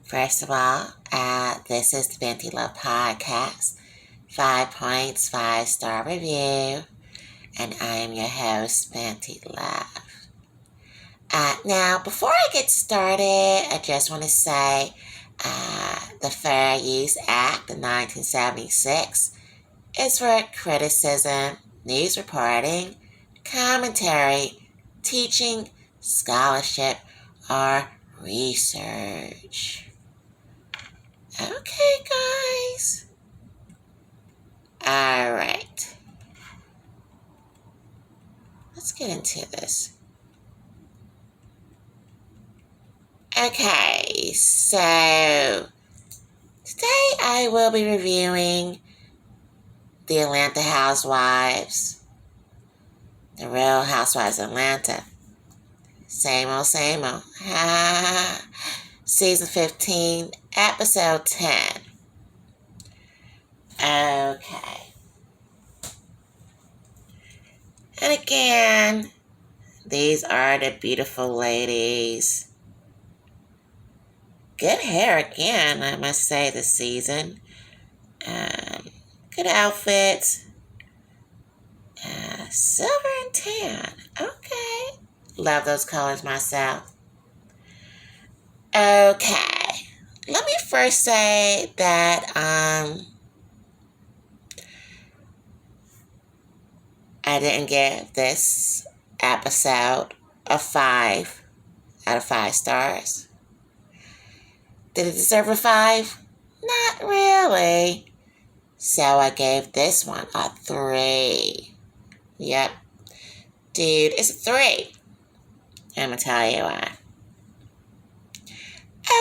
First of all, this is the Binti Love Podcast, 5 points, 5-star review, and I am your host, Binti Love. Now, before I get started, I just want to say the Fair Use Act of 1976 is for criticism, news reporting, commentary, teaching, scholarship, or research. Okay, guys. All right. Let's get into this. Okay, so today I will be reviewing the Atlanta Housewives, the Real Housewives of Atlanta. Same old, same old. Season 15, episode 10. Okay. And again, these are the beautiful ladies. Good hair again, I must say, this season. Good outfits. Silver and tan. Okay. Love those colors myself. Okay. Let me first say that I didn't give this episode a 5 out of 5 stars. Did it deserve a 5? Not really. So I gave this one a 3. Yep. Dude, it's a 3. I'm going to tell you why.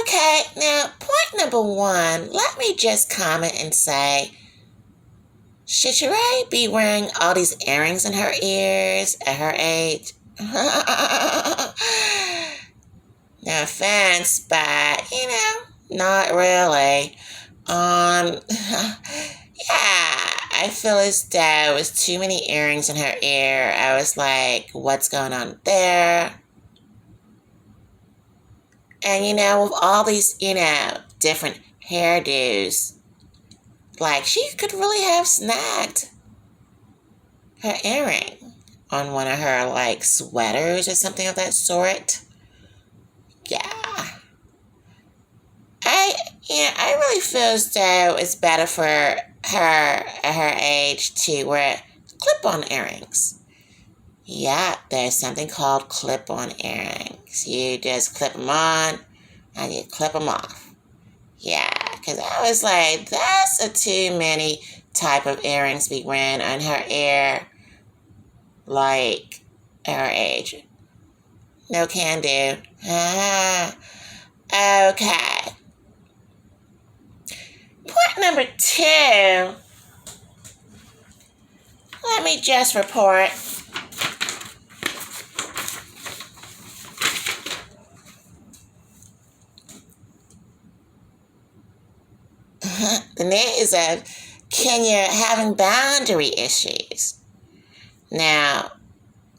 Okay, now, point number 1, let me just comment and say, should Sheree be wearing all these earrings in her ears at her age? No offense, but, not really. Yeah, I feel as though with too many earrings in her ear, I was like, what's going on there? And, with all these, different hairdos, like, she could really have snagged her earring on one of her, like, sweaters or something of that sort. Yeah. I really feel as though it's better for her at her age to wear clip-on earrings. Yeah, there's something called clip-on earrings. You just clip them on and you clip them off. Yeah, because I was like, that's a too many type of earrings be wearing on her ear, like, at her age. No can do. Okay. Point number 2. Let me just report. The news of Kenya having boundary issues. Now,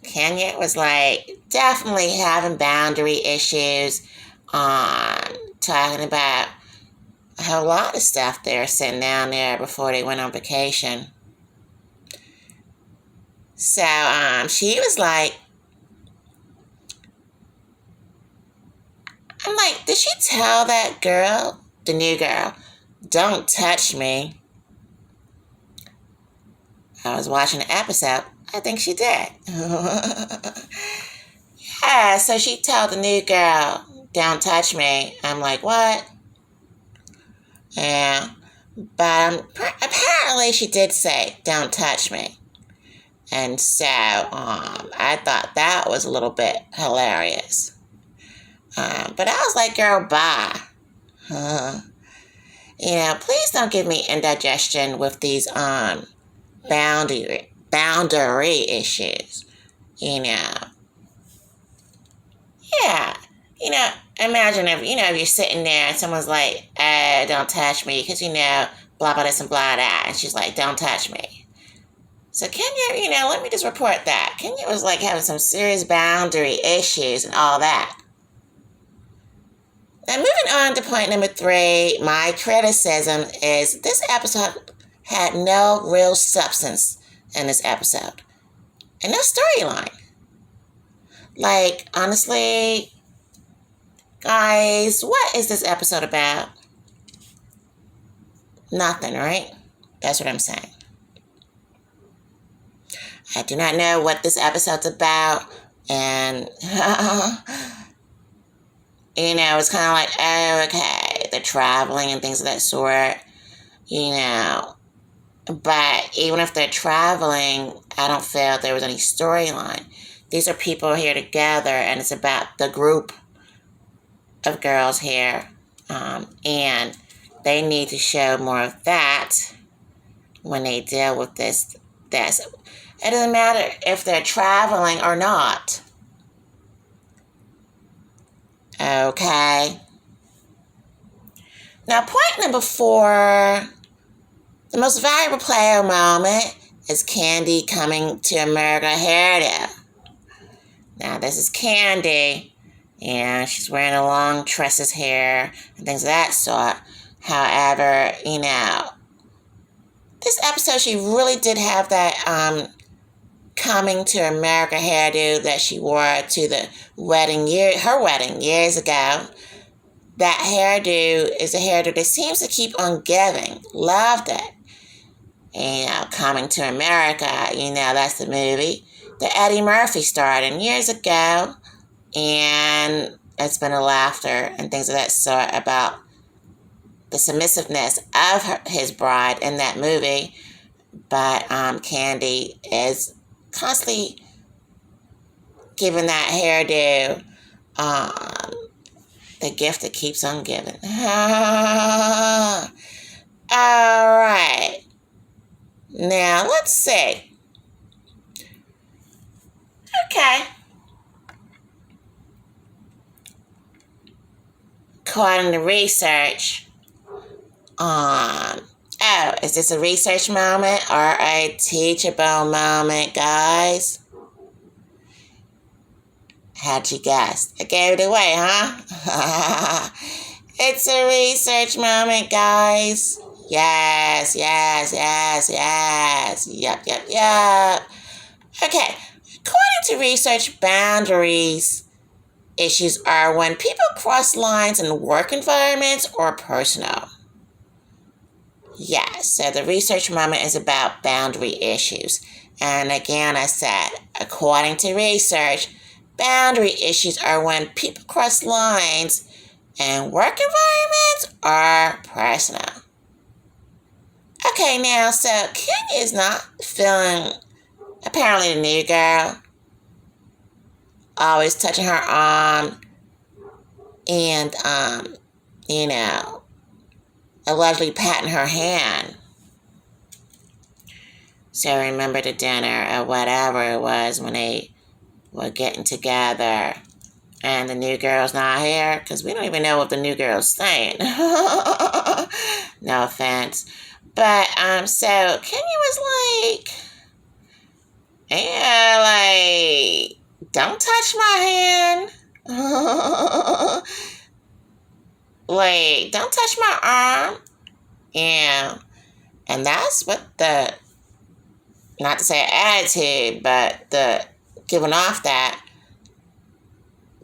Kenya was like definitely having boundary issues, talking about a whole lot of stuff they were sitting down there before they went on vacation. So she was like, I'm like, did she tell that girl, the new girl, don't touch me? I was watching the episode. I think she did. Yeah, so she told the new girl, don't touch me. I'm like, what? Yeah, but apparently she did say, don't touch me. And so I thought that was a little bit hilarious. But I was like, girl, bye. Please don't give me indigestion with these boundary issues. Yeah. Imagine if you're sitting there and someone's like, don't touch me because, blah, blah, this and blah, that. And she's like, don't touch me. So Kenya, let me just report that. Kenya was like having some serious boundary issues and all that. Now, moving on to point number 3, my criticism is this episode had no real substance in this episode. And no storyline. Like, honestly, guys, what is this episode about? Nothing, right? That's what I'm saying. I do not know what this episode's about. And, it's kind of like, oh, okay, they're traveling and things of that sort, But even if they're traveling, I don't feel there was any storyline. These are people here together, and it's about the group of girls here. And they need to show more of that when they deal with this. It doesn't matter if they're traveling or not. Okay. Now, point number 4, the most valuable player moment is Candy coming to America hairdo. Now, this is Candy, and she's wearing a long tresses hair and things of that sort. However, this episode, she really did have that coming to America hairdo that she wore to the her wedding years ago. That hairdo is a hairdo that seems to keep on giving. Loved it. Coming to America, that's the movie that Eddie Murphy starred in years ago. And it's been a laughter and things of that sort about the submissiveness of his bride in that movie. But Candy is constantly giving that hairdo the gift that keeps on giving. All right. Now, let's see. Okay. According to research, is this a research moment or a teachable moment, guys? How'd you guess? I gave it away, huh? It's a research moment, guys. Yes. Yep. Okay. According to research, boundaries issues are when people cross lines in work environments or personal. Yes, so the research moment is about boundary issues. And again, I said, according to research, boundary issues are when people cross lines in work environments or personal. Okay, now, so Kenya is not feeling, apparently, the new girl, always touching her arm and, allegedly patting her hand. So remember the dinner or whatever it was when they were getting together and the new girl's not here because we don't even know what the new girl's saying. No offense. But, so Kenya was don't touch my hand. Don't touch my arm. Yeah. And that's what not to say attitude, but the giving off that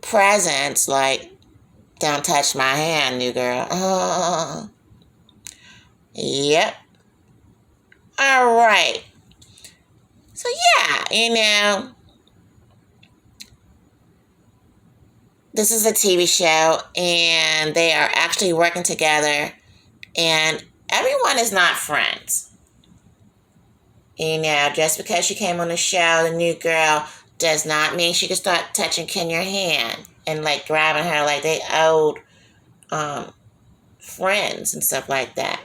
presence, don't touch my hand, new girl. Yep. All right. So, yeah, this is a TV show, and they are actually working together, and everyone is not friends. Just because she came on the show, the new girl, does not mean she can start touching Kenya's hand and, grabbing her like they old friends and stuff like that.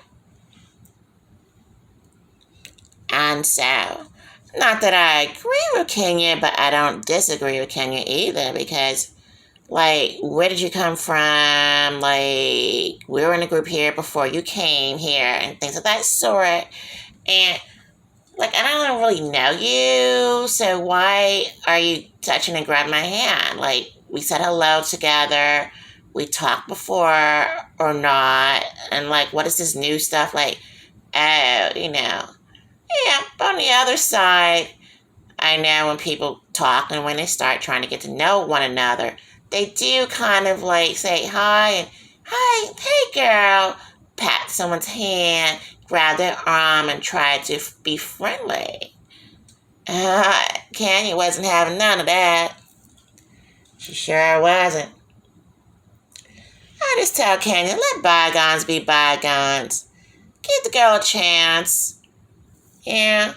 And so, not that I agree with Kenya, but I don't disagree with Kenya either because, where did you come from? We were in a group here before you came here and things of that sort. And, I don't really know you, so why are you touching and grabbing my hand? We said hello together, we talked before or not, and like, what is this new stuff? Like, oh, yeah, but on the other side, I know when people talk and when they start trying to get to know one another, they do kind of like say hi and, hi, hey girl, pat someone's hand, grab their arm and try to be friendly. Kenya wasn't having none of that. She sure wasn't. I just tell Kenya, let bygones be bygones. Give the girl a chance. Yeah.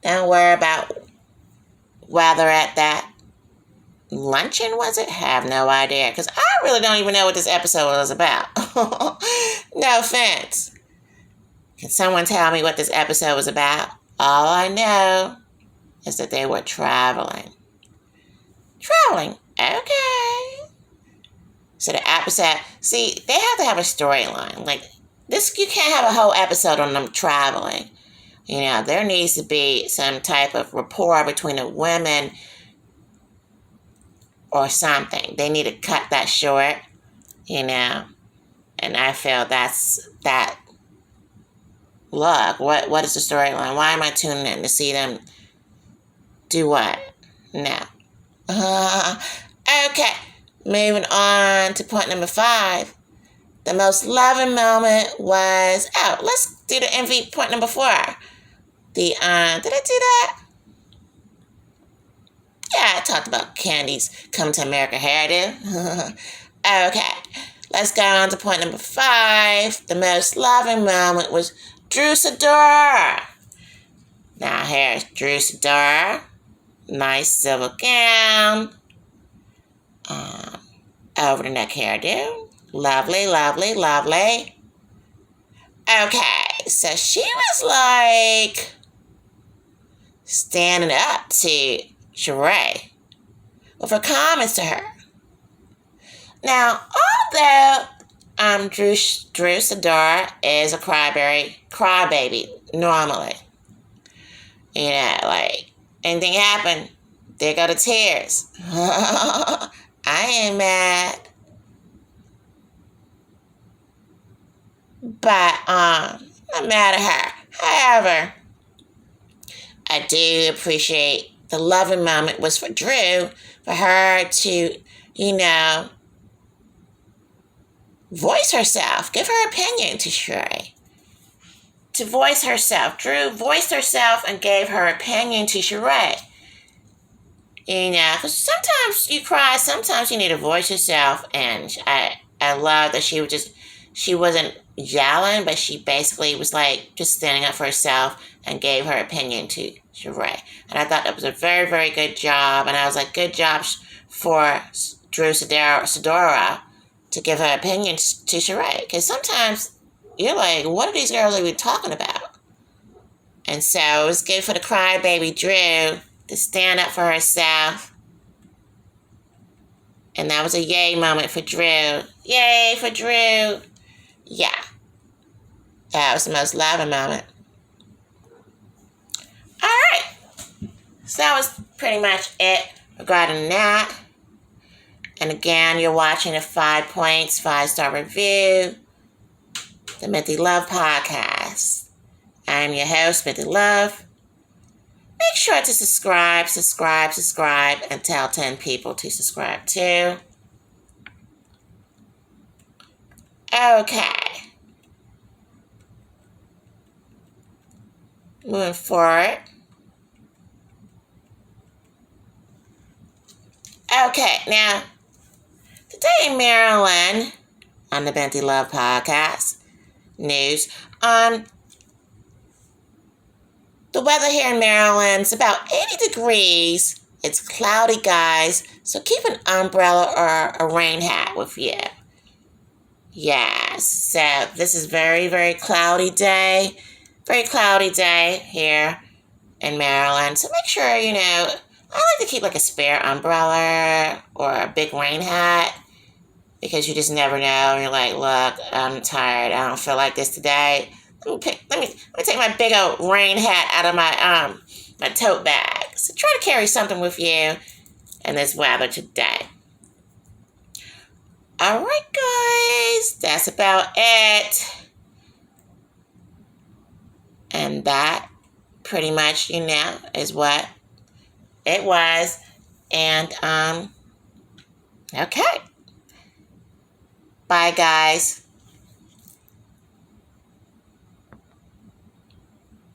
Don't worry about whether at that luncheon was it? Have no idea. Because I really don't even know what this episode was about. No offense. Can someone tell me what this episode was about? All I know is that they were traveling. Traveling? Okay. So the episode, see, they have to have a storyline. Like, this, you can't have a whole episode on them traveling. There needs to be some type of rapport between the women or something. They need to cut that short, and I feel that's that. Look, what is the storyline? Why am I tuning in to see them do what? No. Okay, moving on to point number 5. The most loving moment was, let's do the MV point number 4. Did I do that? Yeah, I talked about Candy's Come to America hairdo. Okay, let's go on to point number 5. The most loving moment was Drew Sidora. Now here's Drew Sidora. Nice silver gown. Over the neck hairdo. Lovely, lovely, lovely. Okay, so she was like standing up to Sheree with her comments to her. Now, although Drew Sidora is a crybaby normally, like anything happen, there go the tears. I ain't mad. But I'm not mad at her. However, I do appreciate the loving moment was for Drew, for her to, voice herself, give her opinion to Sheree. To voice herself. Drew voiced herself and gave her opinion to Sheree. Because sometimes you cry, sometimes you need to voice yourself, and I love that she wasn't yelling, but she basically was like just standing up for herself and gave her opinion to Sheree. And I thought that was a very, very good job. And I was like, good job for Drew Sidora to give her opinion to Sheree. Because sometimes you're like, what are these girls even talking about? And so it was good for the crybaby Drew to stand up for herself. And that was a yay moment for Drew. Yay for Drew. Yeah. That was the most loving moment. All right. So that was pretty much it regarding that. And again, you're watching a 5 Points, 5-star review, the Binti Love Podcast. I'm your host, Binti Love. Make sure to subscribe, and tell 10 people to subscribe too. Okay. Moving forward. Okay, now, today in Maryland, on the Binti Love Podcast news, the weather here in Maryland is about 80 degrees. It's cloudy, guys, so keep an umbrella or a rain hat with you. Yes, so this is very, very cloudy day. Very cloudy day here in Maryland. So make sure, I like to keep like a spare umbrella or a big rain hat, because you just never know. You're like, look, I'm tired. I don't feel like this today. Let me take my big old rain hat out of my tote bag. So try to carry something with you in this weather today. All right, guys, that's about it. And that pretty much, is what it was. And, okay. Bye, guys.